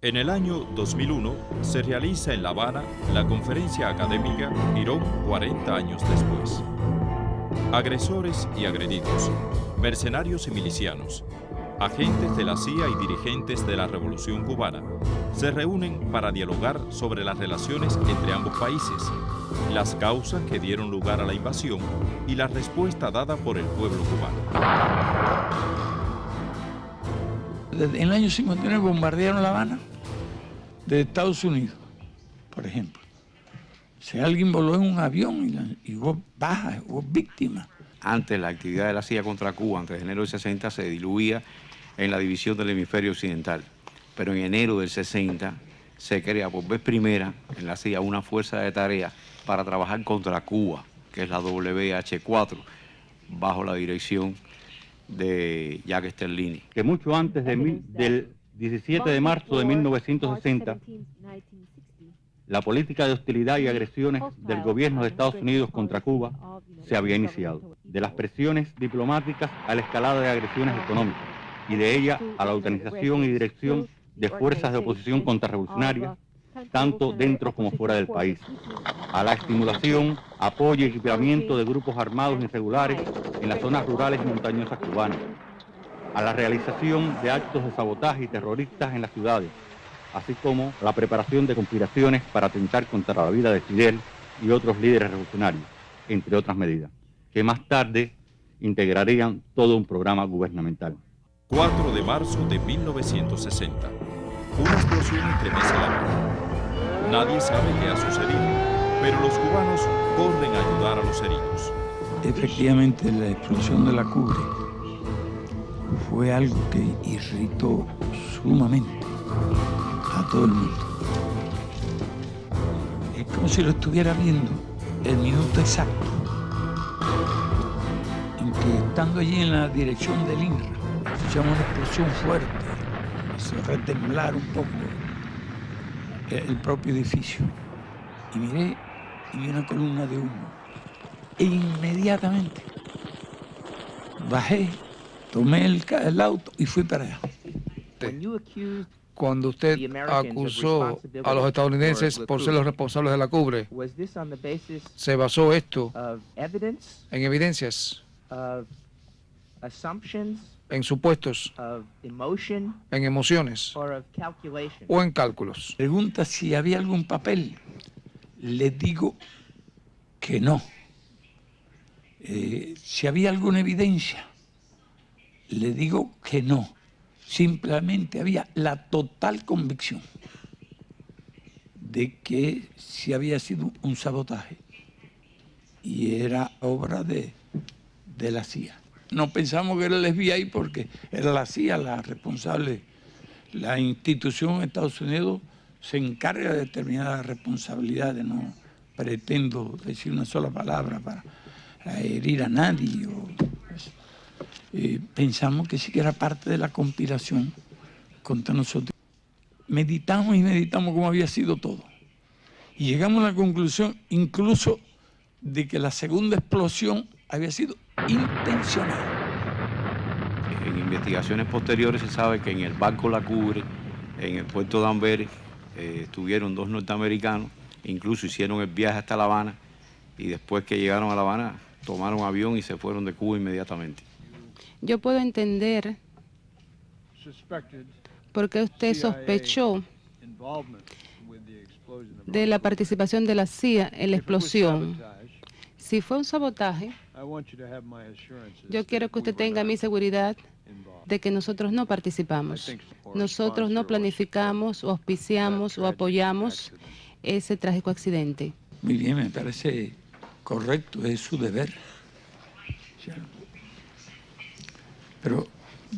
En el año 2001 se realiza en La Habana la conferencia académica Girón 40 años después. Agresores y agredidos, mercenarios y milicianos, agentes de la CIA y dirigentes de la Revolución Cubana se reúnen para dialogar sobre las relaciones entre ambos países, las causas que dieron lugar a la invasión y la respuesta dada por el pueblo cubano. En el año 59 bombardearon La Habana de Estados Unidos, por ejemplo. Si alguien voló en un avión y hubo bajas, hubo víctimas. Antes la actividad de la CIA contra Cuba, antes de enero del 60, se diluía en la división del hemisferio occidental. Pero en enero del 60 se crea por vez primera en la CIA una fuerza de tarea para trabajar contra Cuba, que es la WH4, bajo la dirección de Jacques Sterlini. Que mucho antes del 17 de marzo de 1960, la política de hostilidad y agresiones del gobierno de Estados Unidos contra Cuba se había iniciado. De las presiones diplomáticas a la escalada de agresiones económicas y de ella a la organización y dirección de fuerzas de oposición contrarrevolucionarias, tanto dentro como fuera del país, a la estimulación, apoyo y equipamiento de grupos armados irregulares en las zonas rurales y montañosas cubanas, a la realización de actos de sabotaje y terroristas en las ciudades, así como la preparación de conspiraciones para atentar contra la vida de Fidel y otros líderes revolucionarios, entre otras medidas, que más tarde integrarían todo un programa gubernamental. 4 de marzo de 1960. Una explosión estremece La Habana. Nadie sabe qué ha sucedido, pero los cubanos corren a ayudar a los heridos. Efectivamente, la explosión de la Cubre fue algo que irritó sumamente a todo el mundo. Es como si lo estuviera viendo el minuto exacto en que, estando allí en la dirección del INRA, escuchamos una explosión fuerte, hizo retemblar un poco el propio edificio. Y miré y vi una columna de humo. E inmediatamente bajé, tomé el auto y fui para allá. Cuando usted acusó a los estadounidenses por ser los responsables de la Cubre, ¿se basó esto en evidencias, en supuestos, en emociones o en cálculos? Pregunta si había algún papel. Le digo que no. Si había alguna evidencia, le digo que no. Simplemente había la total convicción de que sí había sido un sabotaje y era obra de la CIA. No pensamos que era el FBI porque era la CIA la responsable. La institución de Estados Unidos se encarga de determinadas responsabilidades. No pretendo decir una sola palabra para herir a nadie. Pensamos que sí que era parte de la conspiración contra nosotros. Meditamos y meditamos cómo había sido todo. Y llegamos a la conclusión incluso de que la segunda explosión había sido intencional. En investigaciones posteriores se sabe que en el barco La Cubre, en el puerto de Amberes, estuvieron 2 norteamericanos, incluso hicieron el viaje hasta La Habana y después que llegaron a La Habana tomaron avión y se fueron de Cuba inmediatamente. Yo puedo entender por qué usted sospechó de la participación de la CIA en la explosión. Si fue un sabotaje, yo quiero que usted tenga mi seguridad de que nosotros no participamos. Nosotros no planificamos o auspiciamos o apoyamos ese trágico accidente. Muy bien, me parece correcto, es su deber. Pero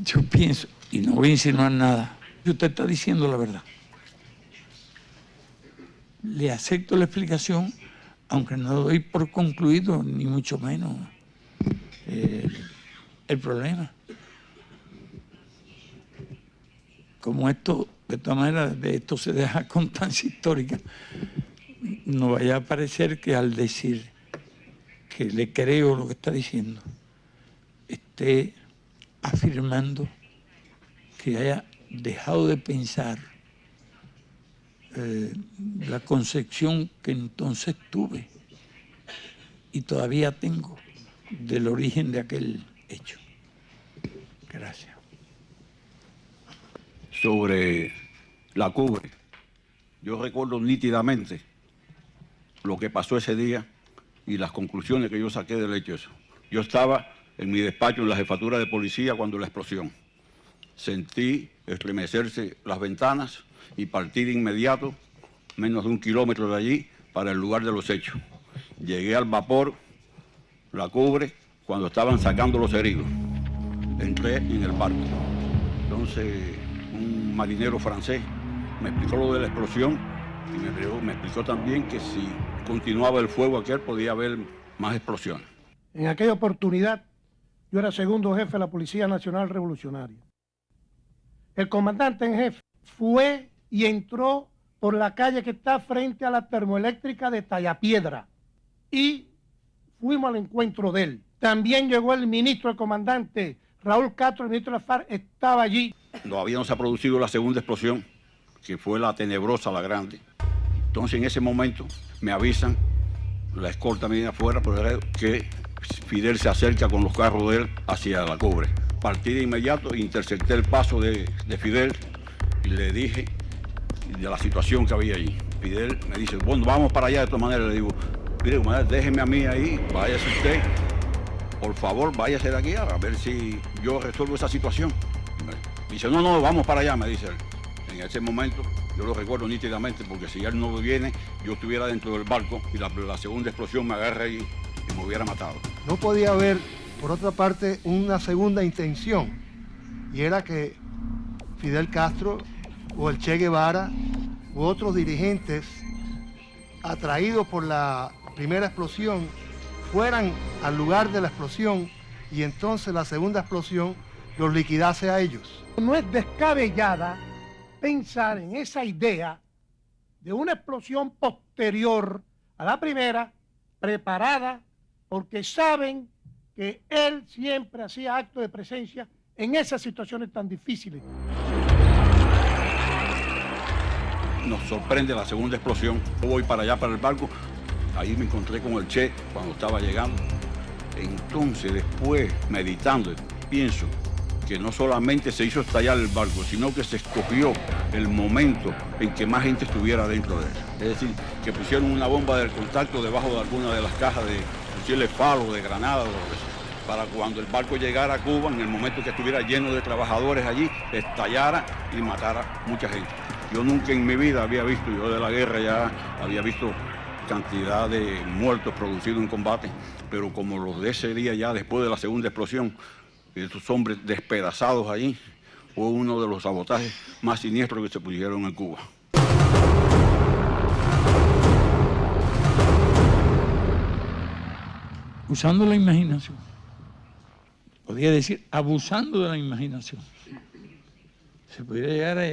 yo pienso, y no voy a insinuar nada, que usted está diciendo la verdad. Le acepto la explicación, aunque no doy por concluido, ni mucho menos, el problema. Como esto, de todas maneras, de esto se deja constancia histórica, no vaya a parecer que al decir que le creo lo que está diciendo, esté afirmando que haya dejado de pensar la concepción que entonces tuve y todavía tengo del origen de aquel hecho. Gracias. Sobre la Cubre, yo recuerdo nítidamente lo que pasó ese día y las conclusiones que yo saqué del hecho. Yo estaba en mi despacho en la jefatura de policía cuando la explosión. Sentí estremecerse las ventanas y partí de inmediato, menos de 1 kilómetro de allí, para el lugar de los hechos. Llegué al vapor, la Cubre, cuando estaban sacando los heridos. Entré en el barco. Entonces, un marinero francés me explicó lo de la explosión y me explicó también que si continuaba el fuego aquel podía haber más explosiones. En aquella oportunidad, yo era segundo jefe de la Policía Nacional Revolucionaria. El comandante en jefe fue y entró por la calle que está frente a la termoeléctrica de Tallapiedra y fuimos al encuentro de él. También llegó el ministro, el comandante Raúl Castro, el ministro de la FARC, estaba allí. Todavía no se ha producido la segunda explosión, que fue la tenebrosa, la grande. Entonces en ese momento me avisan, la escolta me viene afuera, que Fidel se acerca con los carros de él hacia la Cubre. Partí de inmediato, intercepté el paso de Fidel y le dije de la situación que había allí. Fidel me dice, bueno, vamos para allá de todas maneras. Le digo, mire, comandante, déjeme a mí ahí, váyase usted, por favor, váyase de aquí a ver si yo resuelvo esa situación. Y me dice, no, vamos para allá, me dice él. En ese momento, yo lo recuerdo nítidamente, porque si él no viene, yo estuviera dentro del barco y la segunda explosión me agarra ahí y me hubiera matado. No podía haber, por otra parte, una segunda intención, y era que Fidel Castro o el Che Guevara u otros dirigentes atraídos por la primera explosión fueran al lugar de la explosión y entonces la segunda explosión los liquidase a ellos. No es descabellada pensar en esa idea de una explosión posterior a la primera, preparada, porque saben que él siempre hacía acto de presencia en esas situaciones tan difíciles. Nos sorprende la segunda explosión. Yo voy para allá, para el barco. Ahí me encontré con el Che cuando estaba llegando. Entonces, después, meditando, pienso que no solamente se hizo estallar el barco, sino que se escogió el momento en que más gente estuviera dentro de él. Es decir, que pusieron una bomba de contacto debajo de alguna de las cajas de fusiles Falo, de granadas, para cuando el barco llegara a Cuba, en el momento que estuviera lleno de trabajadores allí, estallara y matara mucha gente. Yo nunca en mi vida había visto, yo de la guerra ya había visto cantidad de muertos producidos en combate, pero como los de ese día ya después de la segunda explosión, estos hombres despedazados allí, fue uno de los sabotajes más siniestros que se pusieron en Cuba. Usando la imaginación, podría decir abusando de la imaginación, se podría llegar a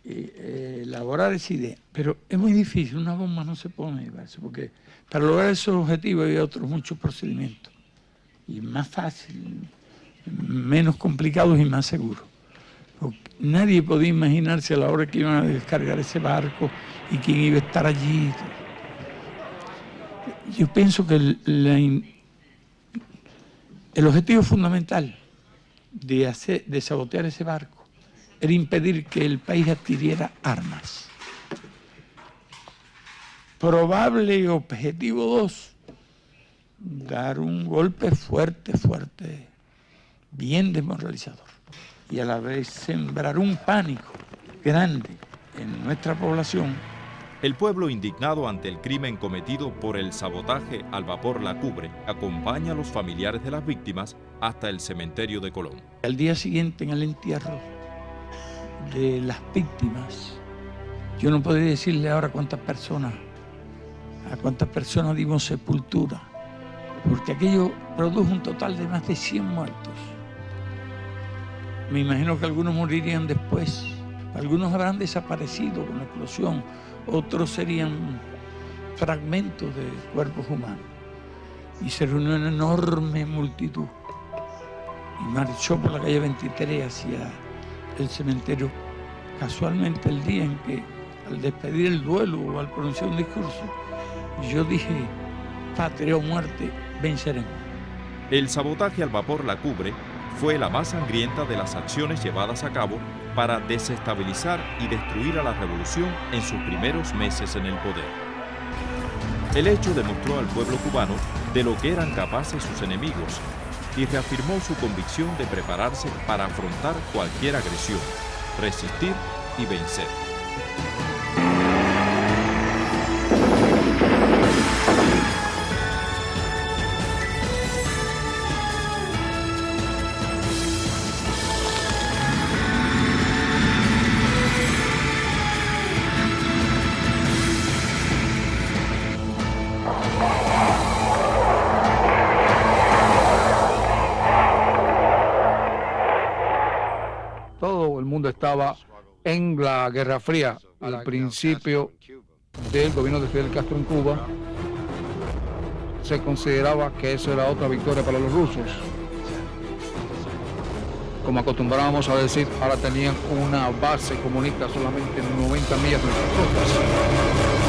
elaborar esa idea, pero es muy difícil, una bomba no se pone, porque para lograr esos objetivos hay otros muchos procedimientos, y más fácil, menos complicados y más seguros. Porque nadie podía imaginarse a la hora que iban a descargar ese barco y quién iba a estar allí. Yo pienso que el objetivo fundamental de sabotear ese barco era impedir que el país adquiriera armas. Probable objetivo 2, dar un golpe fuerte, bien desmoralizador, y a la vez sembrar un pánico grande en nuestra población. El pueblo, indignado ante el crimen cometido por el sabotaje al vapor La Cubre, acompaña a los familiares de las víctimas hasta el cementerio de Colón. Al día siguiente, en el entierro de las víctimas, yo no podría decirle ahora a cuántas personas dimos sepultura, porque aquello produjo un total de más de 100 muertos. Me imagino que algunos morirían después, algunos habrán desaparecido con la explosión, otros serían fragmentos de cuerpos humanos. Y se reunió una enorme multitud y marchó por la calle 23 hacia el cementerio, casualmente el día en que al despedir el duelo o al pronunciar un discurso, yo dije, patria o muerte, venceremos. El sabotaje al vapor La Cubre fue la más sangrienta de las acciones llevadas a cabo para desestabilizar y destruir a la revolución en sus primeros meses en el poder. El hecho demostró al pueblo cubano de lo que eran capaces sus enemigos y reafirmó su convicción de prepararse para afrontar cualquier agresión, resistir y vencer. Todo el mundo estaba en la Guerra Fría al principio del gobierno de Fidel Castro en Cuba. Se consideraba que eso era otra victoria para los rusos. Como acostumbrábamos a decir, ahora tenían una base comunista solamente en 90 millas de nuestras costas.